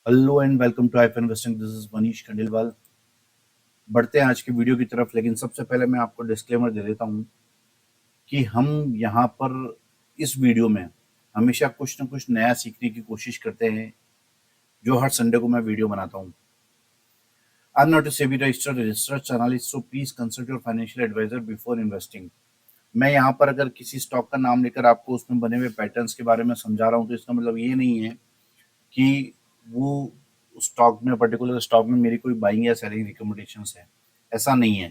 Hello and welcome to आईफ investing. This is Manish Khandelwal. बढ़ते हैं आज की वीडियो की तरफ, लेकिन सबसे पहले मैं आपको डिस्क्लेमर दे देता हूं कि हम यहाँ पर इस वीडियो में हमेशा कुछ न कुछ नया सीखने की कोशिश करते हैं। जो हर संडे को मैं वीडियो बनाता हूँ। I am not a SEBI registered research analyst, so please consult your financial advisor before investing. मैं यहाँ पर अगर किसी स्टॉक का नाम लेकर आपको उसमें बने हुए पैटर्न्स के बारे में समझा रहा हूँ तो इसका मतलब ये नहीं है कि वो स्टॉक में, पर्टिकुलर स्टॉक में मेरी कोई बाइंग या सेलिंग रिकमेंडेशंस है। ऐसा नहीं है।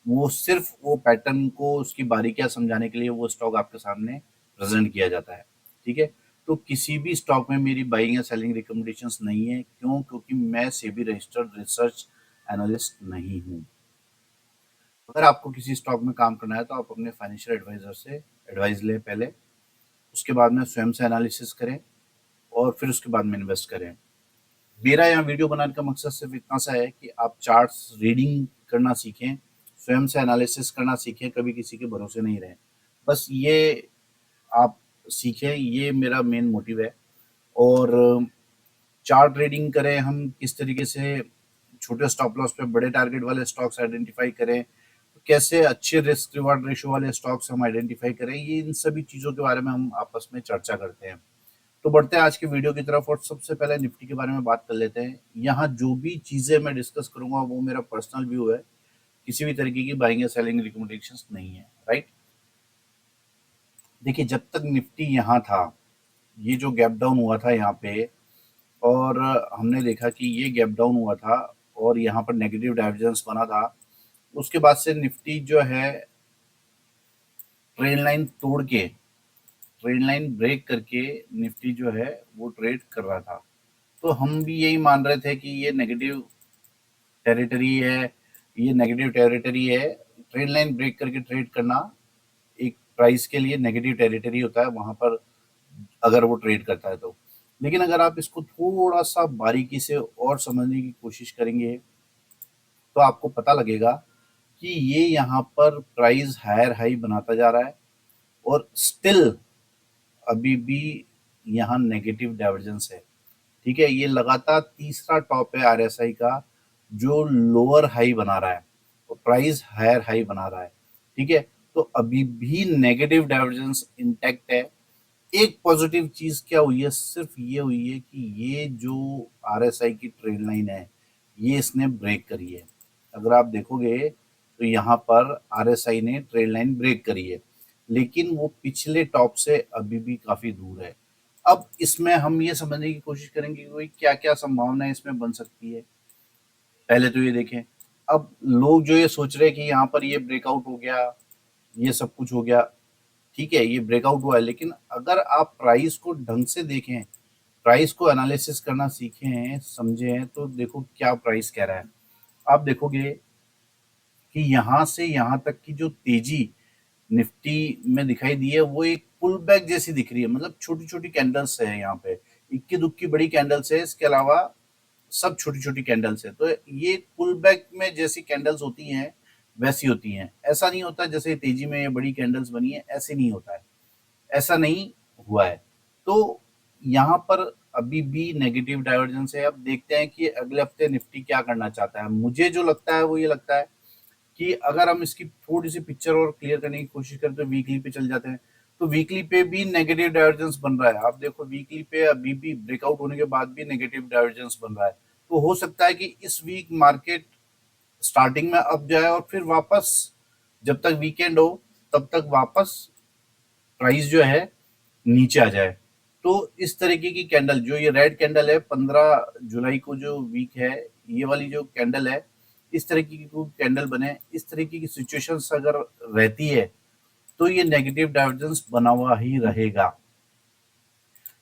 वो सिर्फ वो पैटर्न को, उसकी बारीकियां समझाने के लिए वो स्टॉक आपके सामने प्रेजेंट किया जाता है। ठीक है। तो किसी भी स्टॉक में मेरी बाइंग या सेलिंग रिकमेंडेशंस नहीं है। क्यों? क्योंकि मैं सेबी रजिस्टर्ड रिसर्च एनालिस्ट नहीं हूँ। अगर आपको किसी स्टॉक में काम करना है तो आप अपने फाइनेंशियल एडवाइजर से एडवाइस लें पहले। उसके बाद में स्वयं से एनालिसिस करें और फिर उसके बाद में इन्वेस्ट करें। मेरा यहाँ वीडियो बनाने का मकसद सिर्फ इतना सा है कि आप चार्ट्स रीडिंग करना सीखें, स्वयं से एनालिसिस करना सीखें, कभी किसी के भरोसे नहीं रहें। बस ये आप सीखें, ये मेरा मेन मोटिव है। और चार्ट रीडिंग करें हम, किस तरीके से छोटे स्टॉप लॉस पे बड़े टारगेट वाले स्टॉक्स आइडेंटिफाई करें, कैसे अच्छे रिस्क रिवार्ड रेशियो वाले स्टॉक्स हम आइडेंटिफाई करें, ये इन सभी चीज़ों के बारे में हम आपस में चर्चा करते हैं। तो बढ़ते हैं आज की वीडियो की तरफ और सबसे पहले निफ्टी के बारे में बात कर लेते हैं। यहाँ जो भी चीज़ें मैं डिस्कस करूंगा वो मेरा पर्सनल व्यू है, किसी भी तरीके की बाइंग या सेलिंग रिकमेंडेशंस नहीं है। राइट। देखिए, जब तक निफ्टी यहाँ था, ये जो गैप डाउन हुआ था यहाँ पे, और हमने देखा कि ये गैप डाउन हुआ था और यहाँ पर नेगेटिव डाइवर्जेंस बना था। उसके बाद से निफ्टी जो है ट्रेंड लाइन तोड़ के, ट्रेंड लाइन ब्रेक करके निफ्टी जो है वो ट्रेड कर रहा था। तो हम भी यही मान रहे थे कि ये नेगेटिव टेरिटरी है, ये नेगेटिव टेरिटरी है। ट्रेंड लाइन ब्रेक करके ट्रेड करना एक प्राइस के लिए नेगेटिव टेरिटरी होता है वहां पर, अगर वो ट्रेड करता है तो। लेकिन अगर आप इसको थोड़ा सा बारीकी से और समझने की कोशिश करेंगे तो आपको पता लगेगा कि ये यहाँ पर प्राइस हायर हाई बनाता जा रहा है और स्टिल अभी भी यहाँ नेगेटिव डाइवर्जेंस है। ठीक है। ये लगातार तीसरा टॉप है आरएसआई का जो लोअर हाई बना रहा है और प्राइस हायर हाई बना रहा है। ठीक है। तो अभी भी नेगेटिव डाइवर्जेंस इंटैक्ट है। एक पॉजिटिव चीज क्या हुई है? सिर्फ ये हुई है कि ये जो आरएसआई की ट्रेंड लाइन है ये इसने ब्रेक करी है। अगर आप देखोगे तो यहाँ पर आरएसआई ने ट्रेंड लाइन ब्रेक करी है, लेकिन वो पिछले टॉप से अभी भी काफी दूर है। अब इसमें हम ये समझने की कोशिश करेंगे कि क्या क्या संभावनाएं इसमें बन सकती है। पहले तो ये देखें, अब लोग जो ये सोच रहे हैं कि यहाँ पर ये ब्रेकआउट हो गया, ये सब कुछ हो गया। ठीक है, ये ब्रेकआउट हुआ है, लेकिन अगर आप प्राइस को ढंग से देखें, प्राइस को एनालिसिस करना सीखें, समझें, तो देखो क्या प्राइस कह रहा है। आप देखोगे कि यहाँ से यहाँ तक की जो तेजी निफ्टी में दिखाई दी है वो एक पुल बैक जैसी दिख रही है। मतलब छोटी छोटी कैंडल्स है यहाँ पे, इक्की दुक्की बड़ी कैंडल्स है, इसके अलावा सब छोटी छोटी कैंडल्स है। तो ये पुल बैक में जैसी कैंडल्स होती हैं वैसी होती हैं। ऐसा नहीं होता जैसे तेजी में ये बड़ी कैंडल्स बनी है, ऐसे नहीं होता है। ऐसा नहीं हुआ है। तो यहाँ पर अभी भी नेगेटिव डाइवर्जेंस है। अब देखते हैं कि अगले हफ्ते निफ्टी क्या करना चाहता है। मुझे जो लगता है वो ये लगता है कि अगर हम इसकी थोड़ी सी पिक्चर और क्लियर करने की कोशिश करें तो वीकली पे चल जाते हैं। तो वीकली पे भी नेगेटिव डाइवर्जेंस बन रहा है। आप देखो वीकली पे अभी भी ब्रेकआउट होने के बाद भी नेगेटिव डाइवर्जेंस बन रहा है। तो हो सकता है कि इस वीक मार्केट स्टार्टिंग में अप जाए और फिर वापस, जब तक वीकेंड हो तब तक वापस प्राइस जो है नीचे आ जाए। तो इस तरीके की कैंडल, जो ये रेड कैंडल है 15 जुलाई को जो वीक है, ये वाली जो कैंडल है, इस तरीके की कोई कैंडल बने, इस तरीके की सिचुएशंस अगर रहती है तो ये नेगेटिव डाइवर्जेंस बना हुआ ही रहेगा।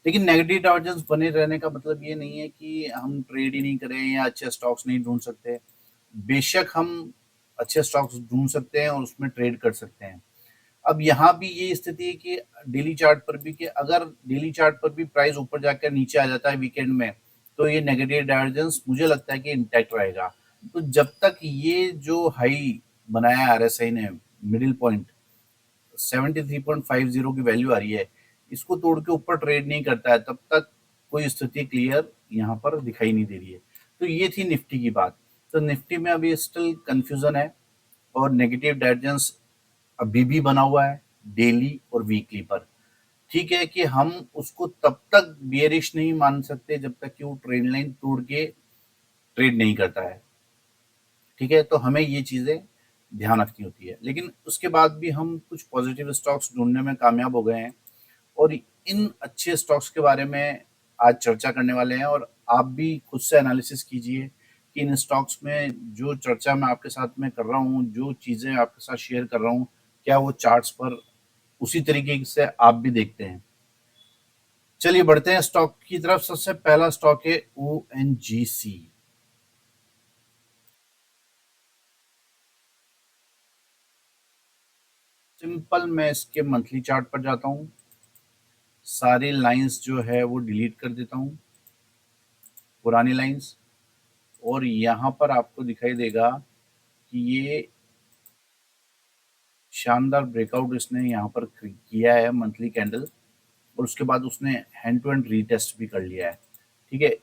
लेकिन नेगेटिव डाइवर्जेंस बने रहने का मतलब ये नहीं है कि हम ट्रेड ही नहीं करें या अच्छे स्टॉक्स नहीं ढूंढ सकते। बेशक हम अच्छे स्टॉक्स ढूंढ सकते हैं और उसमें ट्रेड कर सकते हैं। अब यहाँ भी ये स्थिति है कि डेली चार्ट पर भी, कि अगर डेली चार्ट पर भी प्राइस ऊपर जाकर नीचे आ जाता है वीकेंड में तो ये नेगेटिव डाइवर्जेंस मुझे लगता है कि इंटैक्ट रहेगा। तो जब तक ये जो हाई बनाया आरएसआई ने, मिडिल पॉइंट 73.50 की वैल्यू आ रही है, इसको तोड़ के ऊपर ट्रेड नहीं करता है, तब तक कोई स्थिति क्लियर यहाँ पर दिखाई नहीं दे रही है। तो ये थी निफ्टी की बात। तो निफ्टी में अभी स्टिल कंफ्यूजन है और नेगेटिव डाइवर्जेंस अभी भी बना हुआ है डेली और वीकली पर। ठीक है कि हम उसको तब तक बियरिश नहीं मान सकते जब तक कि वो ट्रेंड लाइन तोड़ के ट्रेड नहीं करता है। ठीक है, तो हमें ये चीजें ध्यान रखनी होती है, लेकिन उसके बाद भी हम कुछ पॉजिटिव स्टॉक्स ढूंढने में कामयाब हो गए हैं और इन अच्छे स्टॉक्स के बारे में आज चर्चा करने वाले हैं। और आप भी खुद से एनालिसिस कीजिए कि इन स्टॉक्स में जो चर्चा मैं आपके साथ में कर रहा हूँ, जो चीज़ें आपके साथ शेयर कर रहा हूँ, क्या वो चार्ट्स पर उसी तरीके से आप भी देखते हैं। चलिए बढ़ते हैं स्टॉक की तरफ। सबसे पहला स्टॉक है ONGC। सिंपल मैं इसके मंथली चार्ट पर जाता हूँ, सारी लाइंस जो है वो डिलीट कर देता हूँ, पुरानी लाइंस, और यहाँ पर आपको दिखाई देगा कि ये शानदार ब्रेकआउट इसने यहाँ पर किया है मंथली कैंडल, और उसके बाद उसने हैंड टू हैंड रीटेस्ट भी कर लिया है। ठीक है,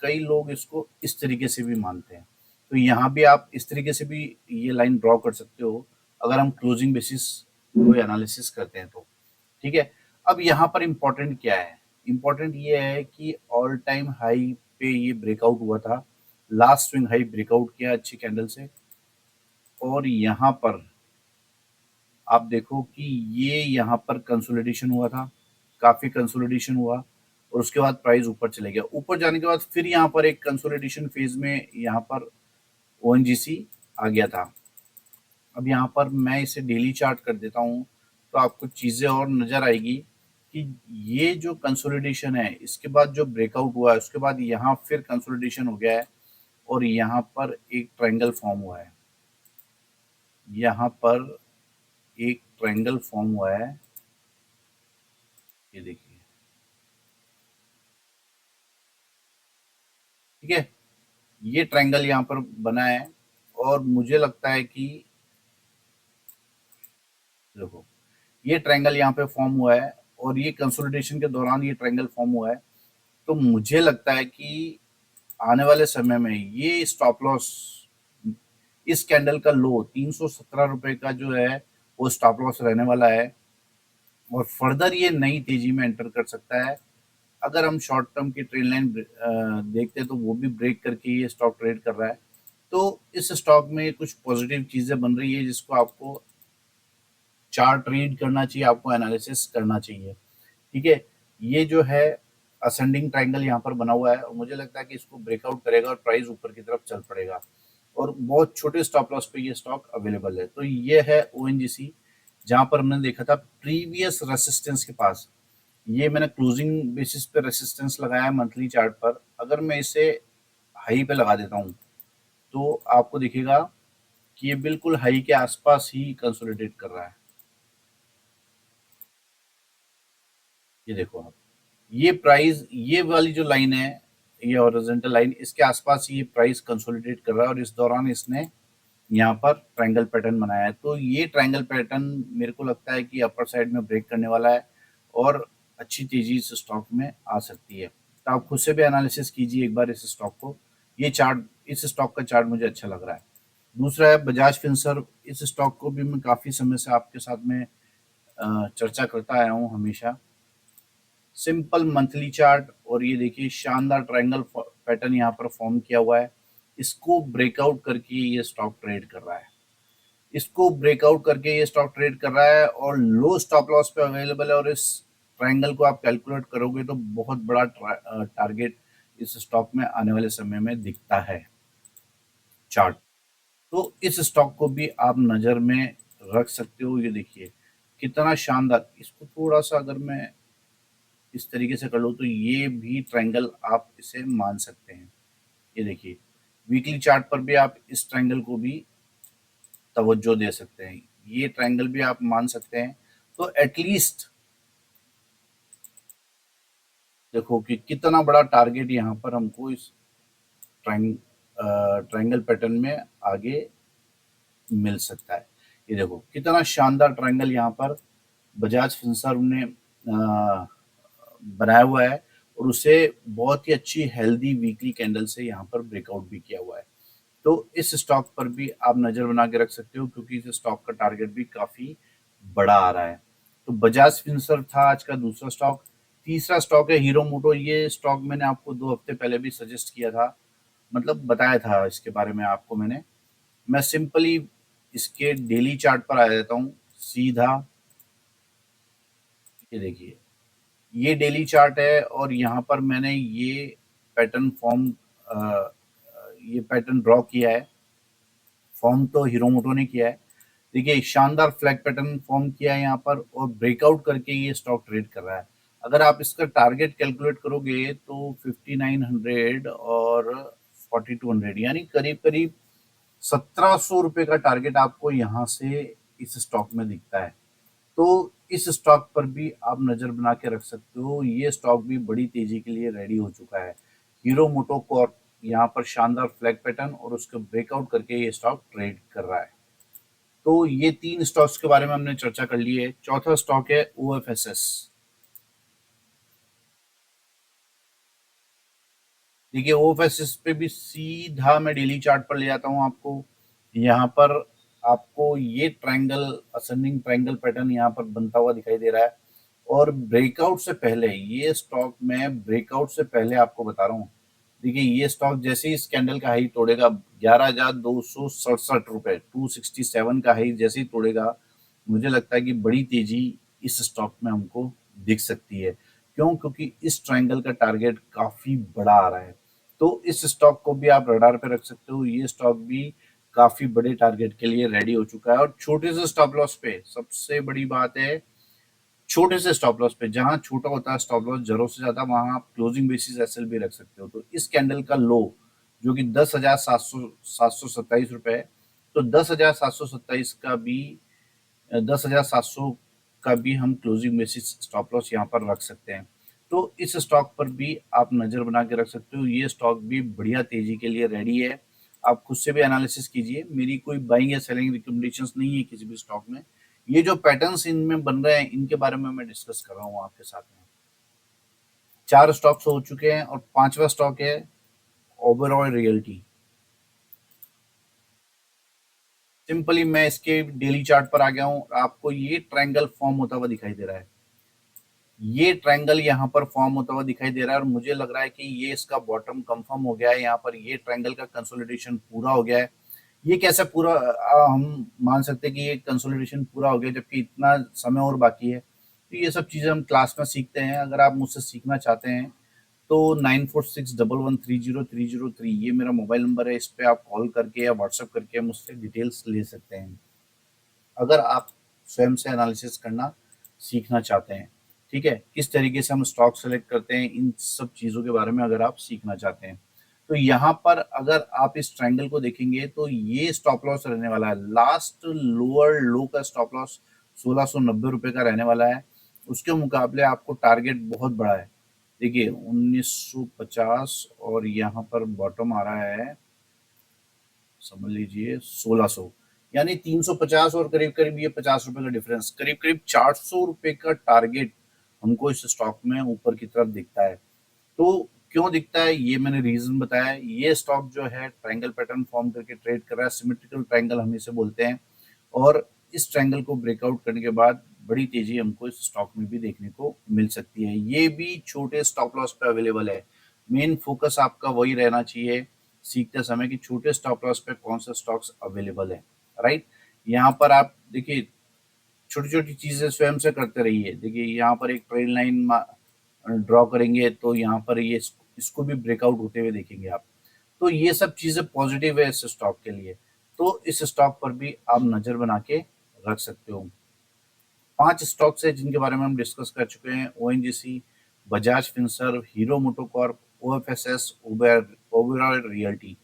कई लोग इसको इस तरीके से भी मानते हैं, तो यहाँ भी आप इस तरीके से भी ये लाइन ड्रॉ कर सकते हो अगर हम क्लोजिंग बेसिस कोई एनालिसिस करते हैं तो। ठीक है, अब यहाँ पर इम्पोर्टेंट क्या है? इम्पोर्टेंट ये है कि ऑल टाइम हाई पे ये ब्रेकआउट हुआ था, लास्ट स्विंग हाई ब्रेकआउट किया अच्छी कैंडल से, और यहाँ पर आप देखो कि ये यहाँ पर कंसोलिडेशन हुआ था, काफी कंसोलिडेशन हुआ, और उसके बाद प्राइस ऊपर चले गया। ऊपर जाने के बाद फिर यहाँ पर एक कंसोलिडेशन फेज में यहाँ पर ONGC आ गया था। अब यहाँ पर मैं इसे डेली चार्ट कर देता हूँ तो आपको चीजें और नजर आएगी कि ये जो कंसोलिडेशन है, इसके बाद जो ब्रेकआउट हुआ है, उसके बाद यहाँ फिर कंसोलिडेशन हो गया है और यहाँ पर एक ट्रायंगल फॉर्म हुआ है। यहाँ पर एक ट्रायंगल फॉर्म हुआ है, ये देखिए। ठीक है, ये ट्रायंगल यहाँ पर बना है और मुझे लगता है कि देखो ये ट्रायंगल यहाँ पे फॉर्म हुआ है और ये कंसोलिडेशन के दौरान ये ट्रायंगल फॉर्म हुआ है। तो मुझे लगता है कि आने वाले समय में ये स्टॉप लॉस, इस कैंडल का लो 317 रुपए का जो है वो स्टॉप लॉस रहने वाला है, और फर्दर ये नई तेजी में एंटर कर सकता है। अगर हम शॉर्ट टर्म की ट्रेंड लाइन देखते हैं तो वो भी ब्रेक करके ये स्टॉक ट्रेड कर रहा है। तो इस स्टॉक में कुछ पॉजिटिव चीजें बन रही है जिसको आपको चार्ट रीड करना चाहिए, आपको एनालिसिस करना चाहिए। ठीक है, ये जो है असेंडिंग ट्रायंगल यहाँ पर बना हुआ है और मुझे लगता है कि इसको ब्रेकआउट करेगा और प्राइस ऊपर की तरफ चल पड़ेगा, और बहुत छोटे स्टॉप लॉस पे ये स्टॉक अवेलेबल है। तो ये है ONGC, जहां पर हमने देखा था प्रीवियस रेसिस्टेंस के पास। ये मैंने क्लोजिंग बेसिस पे रेसिस्टेंस लगाया है मंथली चार्ट पर। अगर मैं इसे हाई पे लगा देता हूँ तो आपको दिखेगा कि ये बिल्कुल हाई के आसपास ही कंसोलिडेट कर रहा है। ये देखो आप, ये प्राइस, ये वाली जो लाइन है, ये हॉरिजॉन्टल लाइन, इसके आसपास ये प्राइस कंसोलिडेट कर रहा है और इस दौरान इसने यहाँ पर ट्रायंगल पैटर्न बनाया है। तो ये ट्रायंगल पैटर्न मेरे को लगता है कि अपर साइड में ब्रेक करने वाला है और अच्छी तेजी इस स्टॉक में आ सकती है। तो आप खुद से भी एनालिसिस कीजिए एक बार इस स्टॉक को। ये चार्ट, इस स्टॉक का चार्ट मुझे अच्छा लग रहा है। दूसरा है बजाज फिनसर्व। इस स्टॉक को भी मैं काफी समय से आपके साथ में चर्चा करता आया हूँ हमेशा। सिंपल मंथली चार्ट, और ये देखिए शानदार ट्रायंगल पैटर्न यहाँ पर फॉर्म किया हुआ है। इसको ब्रेकआउट करके ये स्टॉक ट्रेड कर रहा है, इसको ब्रेकआउट करके ये स्टॉक ट्रेड कर रहा है और लो स्टॉप लॉस पे अवेलेबल है। और इस ट्रायंगल को आप कैलकुलेट करोगे तो बहुत बड़ा टारगेट इस स्टॉक में आने वाले समय में दिखता है चार्ट। तो इस स्टॉक को भी आप नजर में रख सकते हो। ये देखिए कितना शानदार, इसको थोड़ा सा अगर मैं इस तरीके से कर लो तो ये भी ट्रायंगल आप इसे मान सकते हैं। ये देखिए वीकली चार्ट पर भी आप इस ट्रायंगल को भी तवज्जो दे सकते हैं, ये ट्रायंगल भी आप मान सकते हैं। तो एटलीस्ट देखो कि कितना बड़ा टारगेट यहाँ पर हमको इस ट्रायंगल पैटर्न में आगे मिल सकता है। ये देखो कितना शानदार ट्रायंगल यहाँ पर बजाज फिनसर्व ने बनाया हुआ है और उसे बहुत ही अच्छी हेल्दी वीकली कैंडल से यहाँ पर ब्रेकआउट भी किया हुआ है। तो इस स्टॉक पर भी आप नज़र बना के रख सकते हो, क्योंकि इस स्टॉक का टारगेट भी काफ़ी बड़ा आ रहा है। तो बजाज फिनसर्व था आज का दूसरा स्टॉक। तीसरा स्टॉक है हीरो मोटो। ये स्टॉक मैंने आपको 2 हफ्ते पहले भी सजेस्ट किया था, मतलब बताया था इसके बारे में आपको मैंने। मैं सिंपली इसके डेली चार्ट पर आ जाता हूँ सीधा। ये देखिए, ये डेली चार्ट है और यहाँ पर मैंने ये पैटर्न फॉर्म ये पैटर्न ड्रॉ किया है। फॉर्म तो हीरो मोटो ने किया है। देखिए, शानदार फ्लैग पैटर्न फॉर्म किया है यहाँ पर और ब्रेकआउट करके ये स्टॉक ट्रेड कर रहा है। अगर आप इसका टारगेट कैलकुलेट करोगे तो 5900 और 4200, यानी करीब करीब 1700 रुपए का टारगेट आपको यहाँ से इस स्टॉक में दिखता है। तो इस स्टॉक पर भी आप नजर बना के रख सकते हो। ये स्टॉक भी बड़ी तेजी के लिए रेडी हो चुका है। हीरो मोटो कॉर्प यहाँ पर शानदार फ्लैग पैटर्न और उसको ब्रेकआउट करके ये स्टॉक ट्रेड कर रहा है। तो ये 3 स्टॉक्स के बारे में हमने चर्चा कर ली है। चौथा स्टॉक है ओएफएसएस। देखिए, ओएफएसएस पे भी सीधा मैं डेली चार्ट पर ले जाता हूँ आपको। यहाँ पर आपको ये ट्रायंगल, असेंडिंग ट्रायंगल पैटर्न यहाँ पर बनता हुआ दिखाई दे रहा है। और ब्रेकआउट से पहले, ये स्टॉक में ब्रेकआउट से पहले आपको बता रहा हूँ, देखिए ये स्टॉक जैसे ही इस कैंडल का हाई तोड़ेगा 11,267 रुपए, 267 का हाई जैसे ही तोड़ेगा, मुझे लगता है कि बड़ी तेजी इस स्टॉक में हमको दिख सकती है। क्यों? क्योंकि इस ट्रायंगल का टारगेट काफी बड़ा आ रहा है। तो इस स्टॉक को भी आप रडार पे रख सकते हो। ये स्टॉक भी काफी बड़े टारगेट के लिए रेडी हो चुका है और छोटे से स्टॉप लॉस पे, सबसे बड़ी बात है, छोटे से स्टॉप लॉस पे, जहां छोटा होता है स्टॉप लॉस जरूर से ज्यादा, वहां आप क्लोजिंग बेसिस एसएल भी रख सकते हो। तो इस कैंडल का लो जो कि 10,727 रुपए है, तो 10,727 का भी 10,700 का भी हम क्लोजिंग बेसिस स्टॉप लॉस यहाँ पर रख सकते हैं। तो इस स्टॉक पर भी आप नजर बना के रख सकते हो। ये स्टॉक भी बढ़िया तेजी के लिए रेडी है। आप खुद से भी एनालिसिस कीजिए। मेरी कोई बाइंग या सेलिंग रिकमेंडेशंस नहीं है किसी भी स्टॉक में। ये जो पैटर्न्स इनमें बन रहे हैं, इनके बारे में मैं डिस्कस कर रहा हूँ आपके साथ में। 4 स्टॉक्स हो चुके हैं और 5वां स्टॉक है ओबेरॉय रियल्टी। सिंपली मैं इसके डेली चार्ट पर आ गया हूँ। आपको ये ट्रायंगल फॉर्म होता हुआ दिखाई दे रहा है। ये ट्रायंगल यहाँ पर फॉर्म होता हुआ दिखाई दे रहा है और मुझे लग रहा है कि ये इसका बॉटम कंफर्म हो गया है। यहाँ पर ये ट्रायंगल का कंसोलिडेशन पूरा हो गया है। ये कैसे पूरा हम मान सकते हैं कि ये कंसोलिडेशन पूरा हो गया जबकि इतना समय और बाकी है? तो ये सब चीज़ें हम क्लास में सीखते हैं। अगर आप मुझसे सीखना चाहते हैं तो 9461130303 ये मेरा मोबाइल नंबर है। इस पे आप कॉल करके या व्हाट्सएप करके मुझसे डिटेल्स ले सकते हैं, अगर आप स्वयं से एनालिसिस करना सीखना चाहते हैं। ठीक है, किस तरीके से हम स्टॉक सेलेक्ट करते हैं, इन सब चीज़ों के बारे में अगर आप सीखना चाहते हैं। तो यहाँ पर अगर आप इस ट्रायंगल को देखेंगे तो ये स्टॉप लॉस रहने वाला है। लास्ट लोअर लो का स्टॉप लॉस 1690 रुपए का रहने वाला है। उसके मुकाबले आपको टारगेट बहुत बड़ा है। देखिए 1950 और यहाँ पर बॉटम आ रहा है, समझ लीजिए 1600, यानी 350 और करीब करीब ये 50 रुपए का डिफरेंस, करीब करीब 400 रुपए का टारगेट हमको इस स्टॉक में ऊपर की तरफ दिखता है। तो क्यों दिखता है ये मैंने रीजन बताया। ये स्टॉक जो है ट्रायंगल पैटर्न फॉर्म करके ट्रेड कर रहा है, सिमेट्रिकल ट्रायंगल हम इसे बोलते हैं। और इस ट्रायंगल को ब्रेकआउट करने के बाद बड़ी तेजी हमको इस स्टॉक में भी देखने को मिल सकती है। ये भी छोटे स्टॉप लॉस पे अवेलेबल है। मेन फोकस आपका वही रहना चाहिए सीखते समय कि छोटे स्टॉप लॉस पे कौन से स्टॉक्स अवेलेबल है। राइट, यहाँ पर आप देखिए छोटी छोटी चीजें स्वयं से करते रहिए। देखिए यहाँ पर एक ट्रेन लाइन ड्रॉ करेंगे तो यहाँ पर ये इसको भी ब्रेकआउट होते हुए देखेंगे आप। तो ये सब चीजें पॉजिटिव है इस स्टॉक के लिए। तो इस स्टॉक पर भी आप नजर बना के रख सकते हो। 5 स्टॉक्स है जिनके बारे में हम डिस्कस कर चुके हैं। ONGC, Bajaj Finserv, hero MotoCorp, OFSS, Oberoi realty.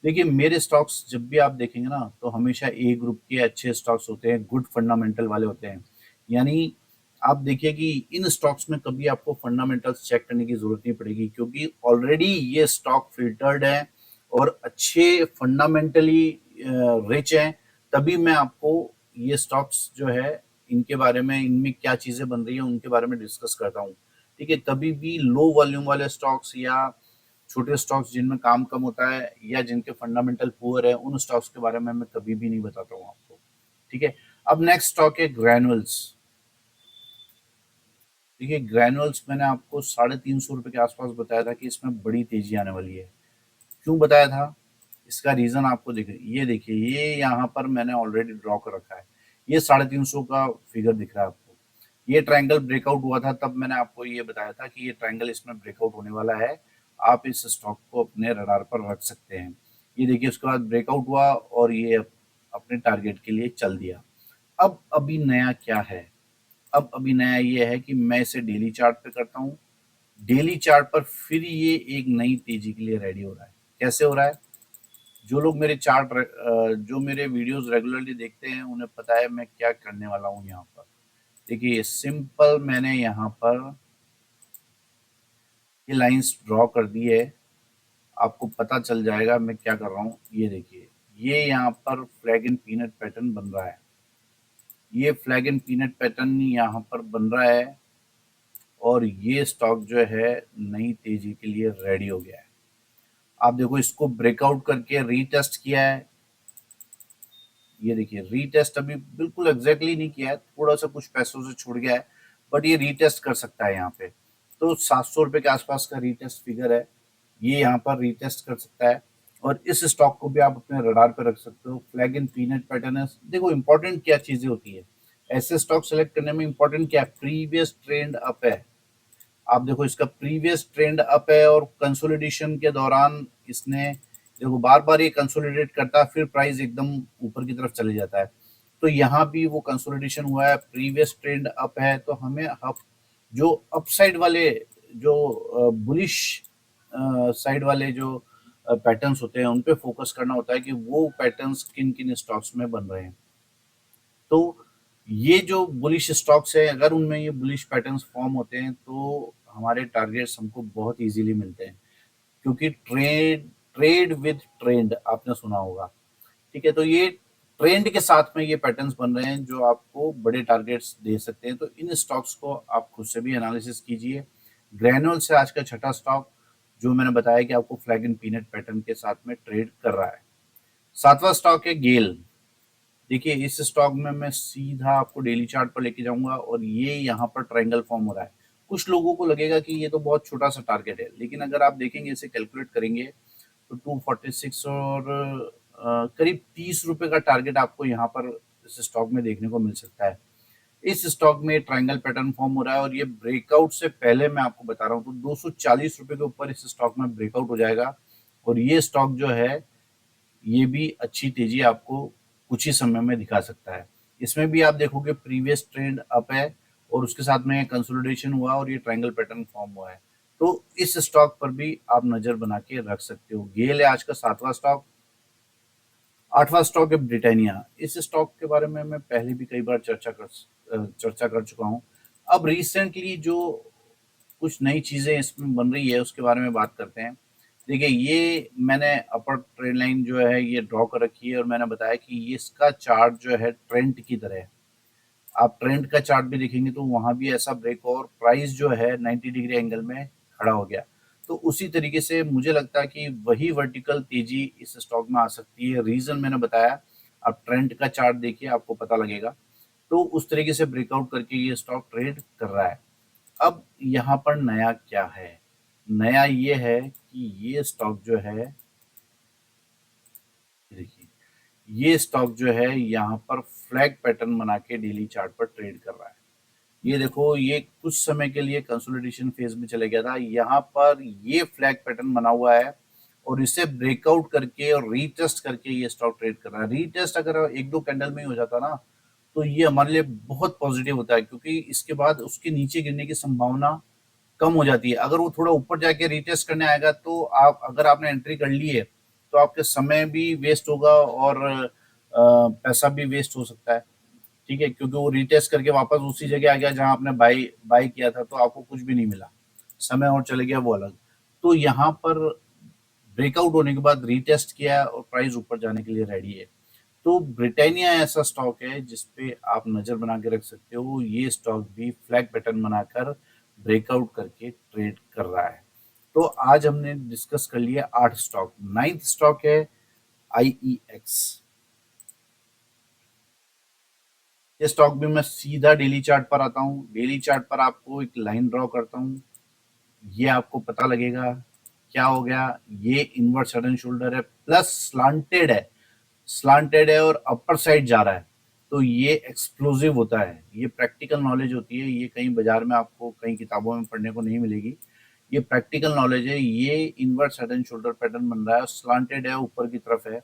देखिए मेरे स्टॉक्स जब भी आप देखेंगे ना तो हमेशा ए ग्रुप के अच्छे स्टॉक्स होते हैं, गुड फंडामेंटल वाले होते हैं। यानी आप देखिए कि इन स्टॉक्स में कभी आपको फंडामेंटल्स चेक करने की जरूरत नहीं पड़ेगी, क्योंकि ऑलरेडी ये स्टॉक फिल्टर्ड है और अच्छे फंडामेंटली रिच हैं। तभी मैं आपको ये स्टॉक्स जो है इनके बारे में, इनमें क्या चीजें बन रही है उनके बारे में डिस्कस करता हूँ। ठीक है, कभी भी लो वॉल्यूम वाले स्टॉक्स या छोटे स्टॉक्स जिनमें काम कम होता है या जिनके फंडामेंटल पुअर है, उन स्टॉक्स के बारे में मैं कभी भी नहीं बताता हूँ आपको। ठीक है, अब नेक्स्ट स्टॉक है ग्रैनुअल्स। देखिए ग्रैनुअल्स मैंने आपको 350 रुपए के आसपास बताया था कि इसमें बड़ी तेजी आने वाली है। क्यों बताया था? इसका रीजन आपको देखिए ये यहाँ पर मैंने ऑलरेडी ड्रॉ कर रखा है। ये 350 का फिगर दिख रहा है आपको। ये ट्रायंगल ब्रेकआउट हुआ था, तब मैंने आपको ये बताया था कि ये ट्रायंगल इसमें ब्रेकआउट होने वाला है। आप इस स्टॉक को अपने रडार पर रख सकते हैं। ये देखिए उसके बाद ब्रेकआउट हुआ और ये अपने टारगेट के लिए चल दिया। अब अभी नया क्या है? अब अभी नया ये है कि मैं इसे डेली चार्ट पे करता हूँ। डेली चार्ट पर फिर ये एक नई तेजी के लिए रेडी हो रहा है। कैसे हो रहा है? जो लोग मेरे जो मेरे वीडियोस रेगुलरली देखते हैं उन्हें पता है मैं क्या करने वाला हूँ यहाँ पर। देखिए सिंपल मैंने यहाँ पर ये लाइंस ड्रॉ कर दी है। आपको पता चल जाएगा मैं क्या कर रहा हूँ। ये देखिए ये यहाँ पर फ्लैग एंड पीनट पैटर्न बन रहा है। ये फ्लैग एंड पीनट पैटर्न यहाँ पर बन रहा है और ये स्टॉक जो है नई तेजी के लिए रेडी हो गया है। आप देखो इसको ब्रेकआउट करके रीटेस्ट किया है। ये देखिए रीटेस्ट अभी बिल्कुल एग्जैक्टली नहीं किया है, थोड़ा सा कुछ पैसों से छूट गया है, बट ये रीटेस्ट कर सकता है यहाँ पे। तो 700 रुपए के आसपास का रीटेस्ट फिगर है। ये यहाँ पर रीटेस्ट कर सकता है और इस स्टॉक को भी आप अपने रडार पे रख सकते हो। फ्लैग एंड पीनट पैटर्न है। देखो इंपॉर्टेंट क्या चीजें होती है ऐसे स्टॉक सेलेक्ट करने में? इंपॉर्टेंट क्या है? प्रीवियस ट्रेंड अप है। आप देखो इसका प्रीवियस ट्रेंड अप है और कंसोलिडेशन के दौरान इसने देखो बार बार ये कंसोलिडेट करता है, फिर प्राइस एकदम ऊपर की तरफ चले जाता है। तो यहाँ भी वो कंसोलिडेशन हुआ है, प्रीवियस ट्रेंड अप है, तो हमें अप जो अपसाइड वाले जो बुलिश साइड वाले जो पैटर्न्स होते हैं उन पे फोकस करना होता है कि वो पैटर्न्स किन किन स्टॉक्स में बन रहे हैं। तो ये जो बुलिश स्टॉक्स है अगर उनमें ये बुलिश पैटर्न्स फॉर्म होते हैं तो हमारे टारगेट्स हमको बहुत इजीली मिलते हैं, क्योंकि ट्रेड ट्रेड विद ट्रेंड आपने सुना होगा। ठीक है, तो ये ट्रेंड के साथ में ये पैटर्न्स बन रहे हैं जो आपको बड़े टारगेट्स दे सकते हैं। तो इन स्टॉक्स को आप खुद से भी एनालिसिस कीजिए। ग्रैनुअल से आज का छठा स्टॉक जो मैंने बताया कि आपको फ्लैग एंड पीनट पैटर्न के साथ में ट्रेड कर रहा है। सातवां स्टॉक है गेल। देखिए इस स्टॉक में मैं सीधा आपको डेली चार्ट पर लेके जाऊंगा और ये यहाँ पर ट्रायंगल फॉर्म हो रहा है। कुछ लोगों को लगेगा कि ये तो बहुत छोटा सा टारगेट है, लेकिन अगर आप देखेंगे इसे कैलकुलेट करेंगे तो 246 और करीब 30 रुपए का टारगेट आपको यहाँ पर इस स्टॉक में देखने को मिल सकता है। इस स्टॉक में ट्रायंगल पैटर्न फॉर्म हो रहा है और ये ब्रेकआउट से पहले मैं आपको बता रहा हूँ तो 240 रुपए के ऊपर इस स्टॉक में ब्रेकआउट हो जाएगा और ये स्टॉक जो है ये भी अच्छी तेजी आपको कुछ ही समय में दिखा सकता है। इसमें भी आप देखोगे प्रीवियस ट्रेंड अप है और उसके साथ में कंसोलिडेशन हुआ और ये ट्रायंगल पैटर्न फॉर्म हुआ है। तो इस स्टॉक पर भी आप नजर बना के रख सकते हो। गेल है आज का सातवां स्टॉक। आठवां स्टॉक है ब्रिटानिया। इस स्टॉक के बारे में मैं पहले भी कई बार चर्चा कर चुका हूँ। अब रिसेंटली जो कुछ नई चीजें इसमें बन रही है उसके बारे में बात करते हैं। देखिए ये मैंने अपर ट्रेंड लाइन जो है ये ड्रॉ कर रखी है और मैंने बताया कि ये इसका चार्ट जो है ट्रेंड की तरह है। आप ट्रेंड का चार्ट भी देखेंगे तो वहां भी ऐसा ब्रेक और प्राइस जो है 90 डिग्री एंगल में खड़ा हो गया। तो उसी तरीके से मुझे लगता है कि वही वर्टिकल तेजी इस स्टॉक में आ सकती है। रीजन मैंने बताया, आप ट्रेंड का चार्ट देखिए आपको पता लगेगा। तो उस तरीके से ब्रेकआउट करके ये स्टॉक ट्रेड कर रहा है। अब यहाँ पर नया क्या है? नया ये है कि ये स्टॉक जो है देखिए ये स्टॉक जो है यहाँ पर फ्लैग पैटर्न बना के डेली चार्ट पर ट्रेड कर रहा है। ये देखो ये कुछ समय के लिए कंसोलिडेशन फेज में चले गया था, यहाँ पर ये फ्लैग पैटर्न बना हुआ है और इसे ब्रेकआउट करके और रीटेस्ट करके ये स्टॉक ट्रेड कर रहा है। रीटेस्ट अगर एक दो कैंडल में ही हो जाता ना तो ये हमारे लिए बहुत पॉजिटिव होता है, क्योंकि इसके बाद उसके नीचे गिरने की संभावना कम हो जाती है। अगर वो थोड़ा ऊपर जाके रीटेस्ट करने आएगा तो आप अगर आपने एंट्री कर ली है तो आपके समय भी वेस्ट होगा और पैसा भी वेस्ट हो सकता है। ठीक है, क्योंकि वो रीटेस्ट करके वापस उसी जगह आ गया जहां आपने बाई बाई किया था तो आपको कुछ भी नहीं मिला, समय और चले गया वो अलग। तो यहाँ पर ब्रेकआउट होने के बाद रीटेस्ट किया और प्राइस ऊपर जाने के लिए रेडी है। तो ब्रिटानिया ऐसा स्टॉक है जिसपे आप नजर बना के रख सकते हो। ये स्टॉक भी फ्लैग पैटर्न बनाकर ब्रेकआउट करके ट्रेड कर रहा है। तो आज हमने डिस्कस कर लिया 8 स्टॉक। 9th स्टॉक है आईईएक्स। ये स्टॉक भी मैं सीधा डेली चार्ट पर आता हूँ। डेली चार्ट पर आपको एक लाइन ड्रॉ करता हूँ, ये आपको पता लगेगा क्या हो गया। ये इनवर्ट सडन शोल्डर है प्लस स्लांटेड है और अपर साइड जा रहा है, तो ये एक्सप्लोसिव होता है। ये प्रैक्टिकल नॉलेज होती है, ये कहीं बाजार में आपको कई किताबों में पढ़ने को नहीं मिलेगी। ये प्रैक्टिकल नॉलेज है। ये इनवर्ट सडन शोल्डर पैटर्न बन रहा है, स्लांटेड है, ऊपर की तरफ है,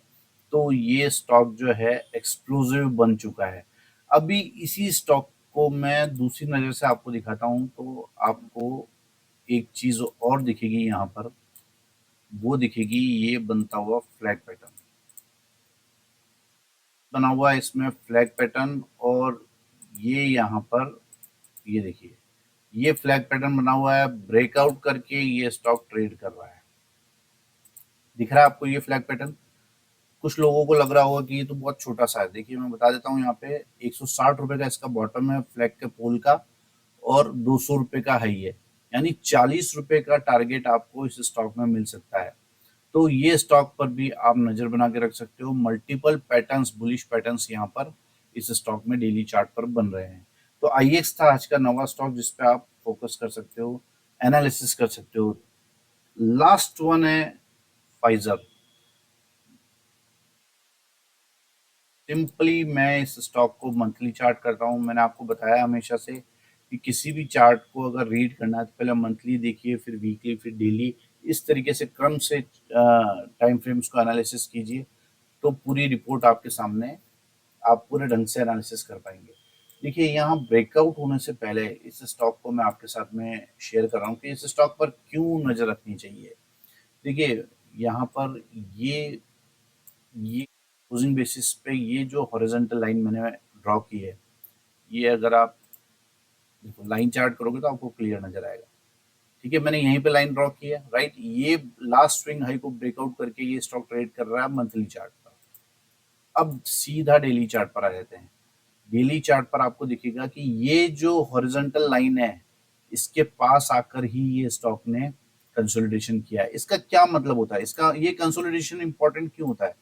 तो ये स्टॉक जो है एक्सप्लोसिव बन चुका है। अभी इसी स्टॉक को मैं दूसरी नजर से आपको दिखाता हूं, तो आपको एक चीज और दिखेगी यहाँ पर, वो दिखेगी ये बनता हुआ फ्लैग पैटर्न बना हुआ है इसमें, फ्लैग पैटर्न। और ये यहाँ पर ये देखिए, ये फ्लैग पैटर्न बना हुआ है, ब्रेकआउट करके ये स्टॉक ट्रेड कर रहा है। दिख रहा है आपको ये फ्लैग पैटर्न? कुछ लोगों को लग रहा होगा कि ये तो बहुत छोटा सा है। देखिए मैं बता देता हूँ, यहाँ पे 160 रुपए का इसका बॉटम है फ्लैग के पोल का, और 200 रुपए का हाई है, यानी 40 रुपए का टारगेट आपको इस स्टॉक में मिल सकता है। तो ये स्टॉक पर भी आप नजर बना के रख सकते हो। मल्टीपल पैटर्न्स, बुलिश पैटर्न्स यहाँ पर इस स्टॉक में डेली चार्ट पर बन रहे हैं। तो आईएक्स था आज का नवा स्टॉक जिस पे आप फोकस कर सकते हो, एनालिसिस कर सकते हो। लास्ट वन है फाइजर। सिंपली मैं इस स्टॉक को मंथली चार्ट करता हूँ। मैंने आपको बताया हमेशा से कि किसी भी चार्ट को अगर रीड करना है तो पहले मंथली देखिए, फिर वीकली, फिर डेली, इस तरीके से क्रम से टाइम फ्रेम्स को एनालिसिस कीजिए, तो पूरी रिपोर्ट आपके सामने, आप पूरे ढंग से एनालिसिस कर पाएंगे। देखिए यहाँ ब्रेकआउट होने से पहले इस स्टॉक को मैं आपके साथ में शेयर कर रहा हूँ कि इस स्टॉक पर क्यों नजर रखनी चाहिए। देखिए यहाँ पर ये क्लोजिंग बेसिस पे ये जो हॉरिजॉन्टल लाइन मैंने ड्रॉ की है, ये अगर आप देखो लाइन चार्ट करोगे तो आपको क्लियर नजर आएगा। ठीक है, मैंने यहीं पे लाइन ड्रॉ की है, राइट। ये लास्ट स्विंग हाई को ब्रेकआउट करके ये स्टॉक ट्रेड कर रहा है मंथली चार्ट पर। अब सीधा डेली चार्ट पर आ जाते हैं। डेली चार्ट पर आपको दिखेगा कि ये जो हॉरिजॉन्टल लाइन है, इसके पास आकर ही ये स्टॉक ने कंसोलिडेशन किया है। इसका क्या मतलब होता है? इसका ये कंसोलिडेशन इंपॉर्टेंट क्यों होता है?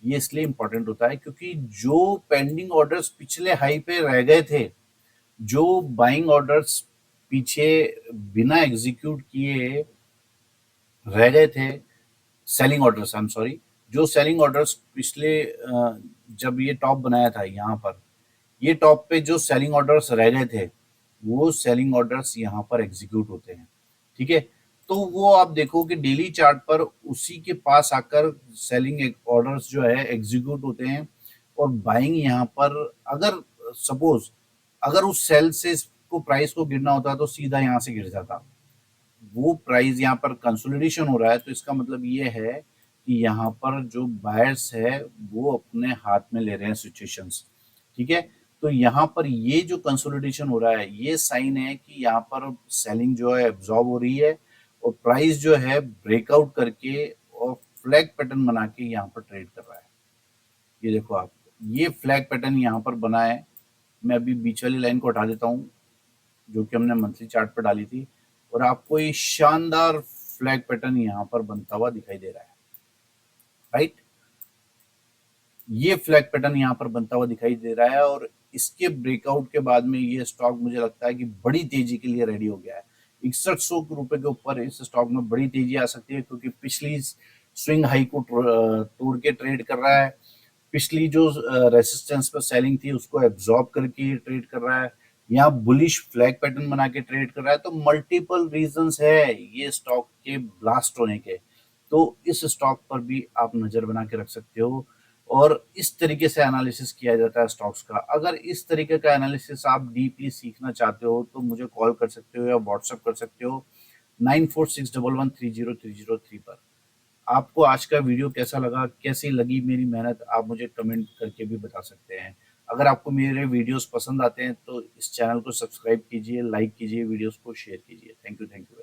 ये इसलिए इंपॉर्टेंट होता है क्योंकि जो पेंडिंग ऑर्डर्स पिछले हाई पे रह गए थे, जो बाइंग ऑर्डर्स पीछे बिना एग्जीक्यूट किए रह गए थे, selling orders, I am sorry, जो सेलिंग ऑर्डर्स पिछले जब ये टॉप बनाया था यहाँ पर, ये टॉप पे जो सेलिंग ऑर्डर्स रह गए थे, वो सेलिंग ऑर्डर्स यहाँ पर एग्जीक्यूट होते हैं। ठीक है, तो वो आप देखो कि डेली चार्ट पर उसी के पास आकर सेलिंग ऑर्डर्स जो है एग्जीक्यूट होते हैं, और बाइंग यहाँ पर, अगर सपोज अगर उस सेल से इसको प्राइस को गिरना होता तो सीधा यहाँ से गिर जाता। वो प्राइस यहाँ पर कंसोलिडेशन हो रहा है, तो इसका मतलब ये है कि यहाँ पर जो बायर्स है वो अपने हाथ में ले रहे हैं सिचुएशंस। ठीक है, तो यहाँ पर ये जो कंसोलिडेशन हो रहा है, ये साइन है कि यहाँ पर सेलिंग जो है एब्जॉर्ब हो रही है, और प्राइस जो है ब्रेकआउट करके और फ्लैग पैटर्न बना के यहाँ पर ट्रेड कर रहा है। ये देखो आप, ये फ्लैग पैटर्न यहाँ पर बना है। मैं अभी बीच वाली लाइन को हटा देता हूँ जो कि हमने मंथली चार्ट पर डाली थी, और आपको ये शानदार फ्लैग पैटर्न यहाँ पर बनता हुआ दिखाई दे रहा है, राइट। ये फ्लैग पैटर्न यहाँ पर बनता हुआ दिखाई दे रहा है, और इसके ब्रेकआउट के बाद में ये स्टॉक मुझे लगता है कि बड़ी तेजी के लिए रेडी हो गया है। 6100 रुपए के ऊपर इस स्टॉक में बड़ी तेजी आ सकती है, क्योंकि पिछली स्विंग हाई को तोड़ के ट्रेड कर रहा है। पिछली जो रेसिस्टेंस पर सेलिंग थी उसको एब्जॉर्ब करके ट्रेड कर रहा है। यहाँ बुलिश फ्लैग पैटर्न बना के ट्रेड कर रहा है। तो मल्टीपल रीजंस है ये स्टॉक के ब्लास्ट होने के। तो इस स्टॉक पर भी आप नजर बना के रख सकते हो, और इस तरीके से एनालिसिस किया जाता है स्टॉक्स का। अगर इस तरीके का एनालिसिस आप डीपली सीखना चाहते हो तो मुझे कॉल कर सकते हो या व्हाट्सएप कर सकते हो 9461130303 पर। आपको आज का वीडियो कैसा लगा, कैसी लगी मेरी मेहनत, आप मुझे कमेंट करके भी बता सकते हैं। अगर आपको मेरे वीडियोस पसंद आते हैं तो इस चैनल को सब्सक्राइब कीजिए, लाइक कीजिए, वीडियोस को शेयर कीजिए। Thank you, thank you.